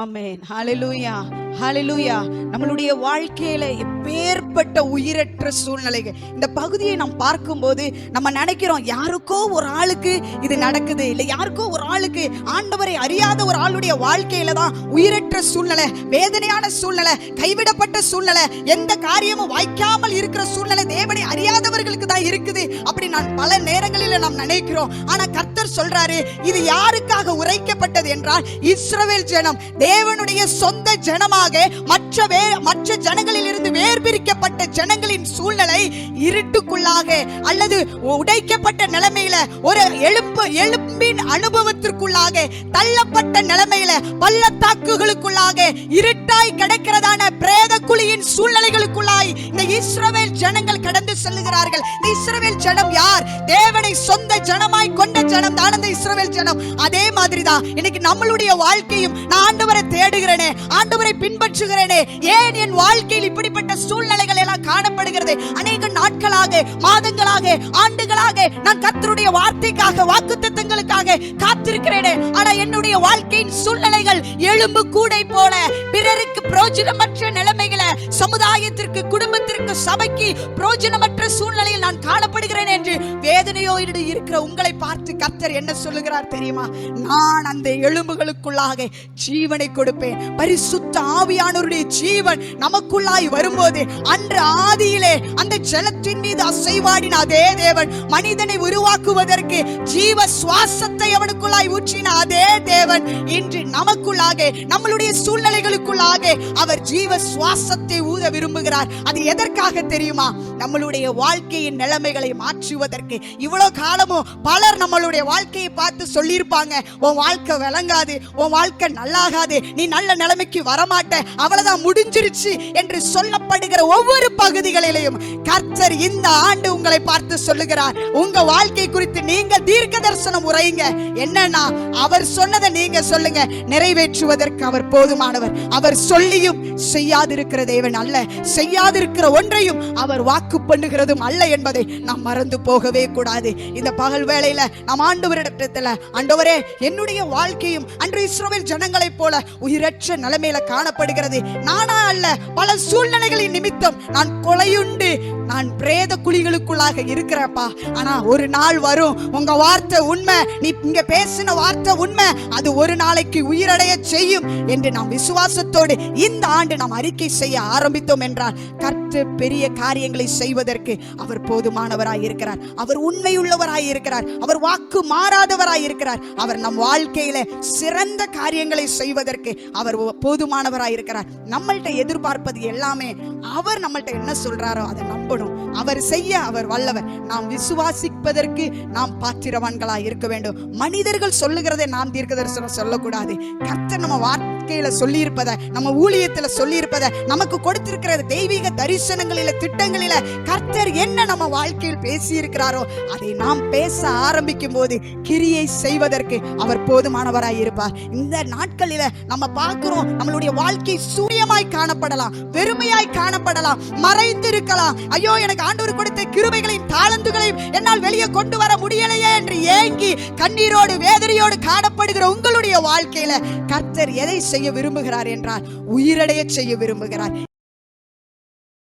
ஆமென். ஹalleluya, ஹalleluya. நம்மளுடைய வாழ்க்கையில எப்பேற்பட்ட உயிரற்ற சூழ்நிலைகள், இந்த பகுதியை நாம் பார்க்கும்போது நம்ம நினைக்கிறோம் யாருக்கோ ஒரு ஆளுக்கு இது நடக்குது, இல்ல யாருக்கோ ஒரு ஆளுக்கு ஆண்டவரை அறியாத ஒரு ஆளுடைய வாழ்க்கையில தான் உயிரற்ற சூழ்நிலை, வேதனையான சூழ்நிலை, கைவிடப்பட்ட சூழ்நிலை, எந்த காரியமும் வாய்க்காமல் இருக்கிற சூழ்நிலை தேவனை அறியாதவர்களுக்கு தான் இருக்குது அப்படி நான் பல நேரங்களில் நாம் நினைக்கிறோம். ஆனா கர்த்தர் சொல்றாரு, இது யாருக்காக உரைக்கப்பட்டது என்றால் இஸ்ரவேல் ஜனம், தேவனுடைய சொந்த ஜனமாக மற்ற ஜனங்களில் இருந்து வேர்பிரிக்கப்பட்ட ஜனங்களின் சூழ்நிலை இருட்டுக்குள்ளாக அல்லது உடைக்கப்பட்ட நிலைமையில ஒரு எழும்பின் அனுபவத்திற்குள்ளாக தள்ளப்பட்ட நிலைமையில பள்ளத்தாக்குகளுக்குள்ளாக இருட்டாய் கிடக்கிறதான பிரேத குழியின் சூழ்நிலைகளுக்குள்ளாய் இந்த இஸ்ரவேல் ஜனங்கள் கடந்து செல்லுகிறார்கள். இந்த இஸ்ரவேல் ஜனம் யார்? தேவனை சொந்த ஜனமாய் கொண்ட ஜனம் தான் இந்த இஸ்ரவேல் ஜனம். அதே மாதிரிதான் இன்னைக்கு நம்மளுடைய வாழ்க்கையும், நான் ஆண்டவரை தேடுகிறேனே, ஆண்டவரை பின்பற்றுகிறேனே, ஏன் என் வாழ்க்கையில் இப்படிப்பட்ட சூழ்நிலைகள் எல்லாம் காணப்படுகிறது? அநேக நாட்களாக, மாதங்களாக, ஆண்டுகளாக நான் கர்த்தருடைய வார்த்தைக்காக, வாக்குத்தத்தங்களுக்காக காத்திருக்கிறேனே, ஆனா என்னுடைய வாழ்க்கையின் சூழ்நிலைகள் எலும்பு கூடை போல பிறருக்கு பிரயோஜனமற்ற நிலைமைகளை, சமுதாயத்திற்கு, குடும்பத்திற்கு, சபைக்கு பிரயோஜனமற்ற சூழ்நிலையில் நான் காணப்படுகிறேன் என்று வேதனையோடு இருக்கிற உங்களை பார்த்து கர்த்தர் என்ன சொல்லுகிறார் தெரியுமா? நான் அந்த எலும்புகளுக்குள்ளாக ஜீவனை கொடுப்பேன். பரிசுத்த ஆவியானவருடைய ஜீவன் நமக்குள்ளாய் வரும்போது, அன்று ஆதியிலே அந்த ஜலத்தின் மீது அசைவாடின அதே தேவன், மனிதனை உருவாக்குவதற்கு ஜீவ சுவாசத்தை அவனுக்குள்ளாய் ஊற்றின அதே தேவன், இன்று நமக்குள்ளாக, நம்மளுடைய சூழ்நிலைகளுக்குள்ளாக அவர் ஜீவ சுவாசத்தை ஊத விரும்புகிறார். அது எதற்காக தெரியுமா? நம்மளுடைய வாழ்க்கையின் நிலைமைகளை மாற்றுவதற்கு. இவ்வளவு காலமும் பலர் நம்மளுடைய வாழ்க்கையை பார்த்து சொல்லியிருப்பாங்க, உன் வாழ்க்கை விளங்காது, உன் வாழ்க்கை நல்லாகாது, நீ நல்ல நிலைமைக்கு வரமாட்ட, அவ்வளவுதான் முடிஞ்சிருச்சு என்று சொல்லப்படுகிற ஒவ்வொரு பகுதிகளிலையும் கர்த்தர் இந்த ஆண்டு உங்களை பார்த்து சொல்லுகிறார், உங்க வாழ்க்கை குறித்து நீங்க தீர்க்க தரிசனம் உரையுங்க. என்னன்னா, அவர் சொன்னதை நீங்க சொல்லுங்க, நிறைவேற்றுவதற்கு அவர் போதுமானவர். அவர் சொல்லியும் செய்யாதிருக்கிற தேவன் அல்ல, செய்யாதிருக்கிற ஒன்றையும் அவர் வாக்கு பண்ணுகிறதும் அல்ல என்பதை நாம் மறந்து போகவே கூடாது. இந்த பகல் வேளையில நாம் ஆண்டவரிடத்துல, ஆண்டவரே என்னுடைய வாழ்க்கையும் அன்று இஸ்ரவேல் ஜனங்களைப் போல உயிரற்ற நிலைமையில காணப்படுகிறது. நானா அல்ல, பல சூழ்நிலைகளின் நிமித்தம் நான் கொலையுண்டு நான் பிரேத குழிகளுக்குள்ளாக இருக்கிறப்பா. ஆனா ஒரு நாள் வரும், உங்க வார்த்தை உண்மை, நீ இங்க பேசின வார்த்தை உண்மை, அது ஒரு நாளைக்கு உயிரடைய செய்யும் என்று நாம் விசுவாசத்தோடு இந்த ஆண்டு நாம் அறிக்கை செய்ய ஆரம்பித்தோம் என்றால் கர்த்தர் பெரிய காரியங்களை செய்வதற்கு அவர் போதுமானவராய் இருக்கிறார். அவர் உண்மையுள்ளவராய் இருக்கிறார். அவர் வாக்கு மாறாதவராய் இருக்கிறார். அவர் நம் வாழ்க்கையில சிறந்த காரியங்களை செய்வதற்கு அவர் போதுமானவராய் இருக்கிறார். நம்மள்ட்ட எதிர்பார்ப்பது எல்லாமே அவர் நம்மள்ட்ட என்ன சொல்றாரோ அதை நம்பணும். அவர் செய்ய அவர் வல்லவர். நாம் விசுவாசிப்பதற்கு நாம் பாத்திரவான்களாய் இருக்க வேண்டும். மனிதர்கள் சொல்லுகிறதை நாம் தீர்க்க தரிசனம் சொல்லக்கூடாது. கர்த்தர் நம்ம வாழ்க்கையில சொல்லி இருப்பதை, நம்ம ஊழியத்துல சொல்லி இருப்பதை, நமக்கு கொடுத்திருக்கிற தெய்வீக தரிசனங்களில, திட்டங்களில கர்த்தர் என்ன நம்ம வாழ்க்கையில் பேசி இருக்கிறாரோ அதை நாம் பேச ஆரம்பிக்கும் போது கிரியை செய்வதற்கு அவர் போதுமானவராய் இருப்பார். இந்த நாட்களில நம்ம பார்க்கிறோம், நம்மளுடைய வாழ்க்கை சூரியமாய் காணப்படலாம், வெறுமையாய் காணப்படலாம், மறைந்து இருக்கலாம். ஐயோ, எனக்கு ஆண்டவர் கொடுத்த கிருபைகளையும் தாளந்துகளையும் என்னால் வெளியே கொண்டு வர முடியலையே என்று ஏங்கி கண்ணீரோடு வேதனையோடு காணப்படுகிற உங்களுடைய வாழ்க்கையில கர்த்தர் எதை செய்ய விரும்புகிறார் என்றால் உயிரடைய செய்ய விரும்புகிறார்.